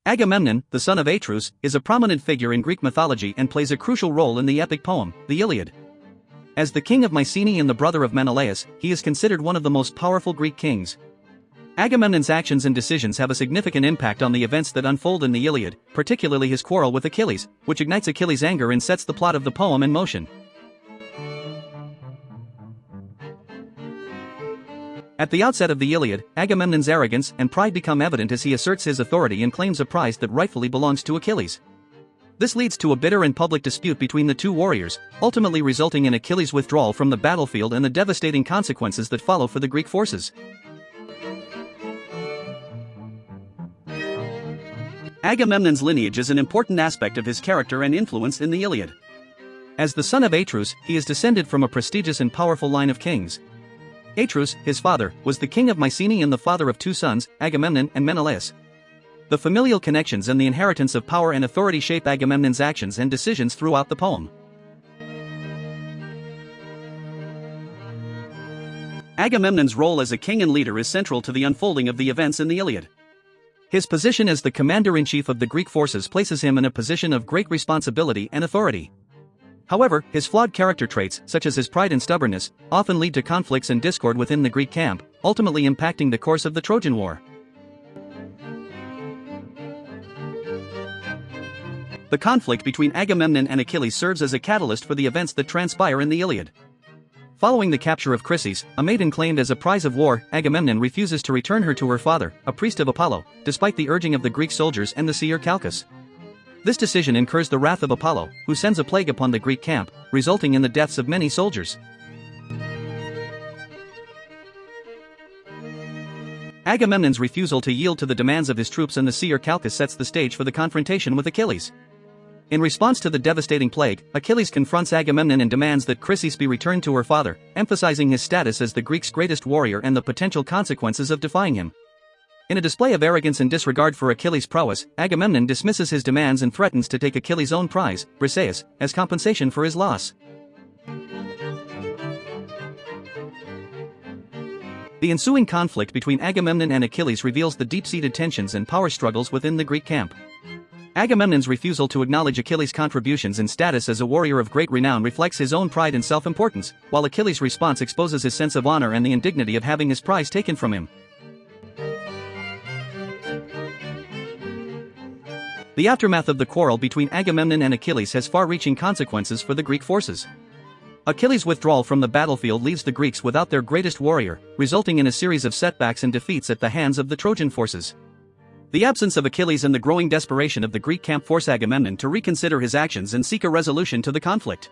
Agamemnon, the son of Atreus, is a prominent figure in Greek mythology and plays a crucial role in the epic poem, the Iliad. As the king of Mycenae and the brother of Menelaus, he is considered one of the most powerful Greek kings. Agamemnon's actions and decisions have a significant impact on the events that unfold in the Iliad, particularly his quarrel with Achilles, which ignites Achilles' anger and sets the plot of the poem in motion. At the outset of the Iliad, Agamemnon's arrogance and pride become evident as he asserts his authority and claims a prize that rightfully belongs to Achilles. This leads to a bitter and public dispute between the two warriors, ultimately resulting in Achilles' withdrawal from the battlefield and the devastating consequences that follow for the Greek forces. Agamemnon's lineage is an important aspect of his character and influence in the Iliad. As the son of Atreus, he is descended from a prestigious and powerful line of kings. Atreus, his father, was the king of Mycenae and the father of two sons, Agamemnon and Menelaus. The familial connections and the inheritance of power and authority shape Agamemnon's actions and decisions throughout the poem. Agamemnon's role as a king and leader is central to the unfolding of the events in the Iliad. His position as the commander-in-chief of the Greek forces places him in a position of great responsibility and authority. However, his flawed character traits, such as his pride and stubbornness, often lead to conflicts and discord within the Greek camp, ultimately impacting the course of the Trojan War. The conflict between Agamemnon and Achilles serves as a catalyst for the events that transpire in the Iliad. Following the capture of Chryses, a maiden claimed as a prize of war, Agamemnon refuses to return her to her father, a priest of Apollo, despite the urging of the Greek soldiers and the seer Calchas. This decision incurs the wrath of Apollo, who sends a plague upon the Greek camp, resulting in the deaths of many soldiers. Agamemnon's refusal to yield to the demands of his troops and the seer Calchas sets the stage for the confrontation with Achilles. In response to the devastating plague, Achilles confronts Agamemnon and demands that Chryses be returned to her father, emphasizing his status as the Greeks' greatest warrior and the potential consequences of defying him. In a display of arrogance and disregard for Achilles' prowess, Agamemnon dismisses his demands and threatens to take Achilles' own prize, Briseis, as compensation for his loss. The ensuing conflict between Agamemnon and Achilles reveals the deep-seated tensions and power struggles within the Greek camp. Agamemnon's refusal to acknowledge Achilles' contributions and status as a warrior of great renown reflects his own pride and self-importance, while Achilles' response exposes his sense of honor and the indignity of having his prize taken from him. The aftermath of the quarrel between Agamemnon and Achilles has far-reaching consequences for the Greek forces. Achilles' withdrawal from the battlefield leaves the Greeks without their greatest warrior, resulting in a series of setbacks and defeats at the hands of the Trojan forces. The absence of Achilles and the growing desperation of the Greek camp force Agamemnon to reconsider his actions and seek a resolution to the conflict.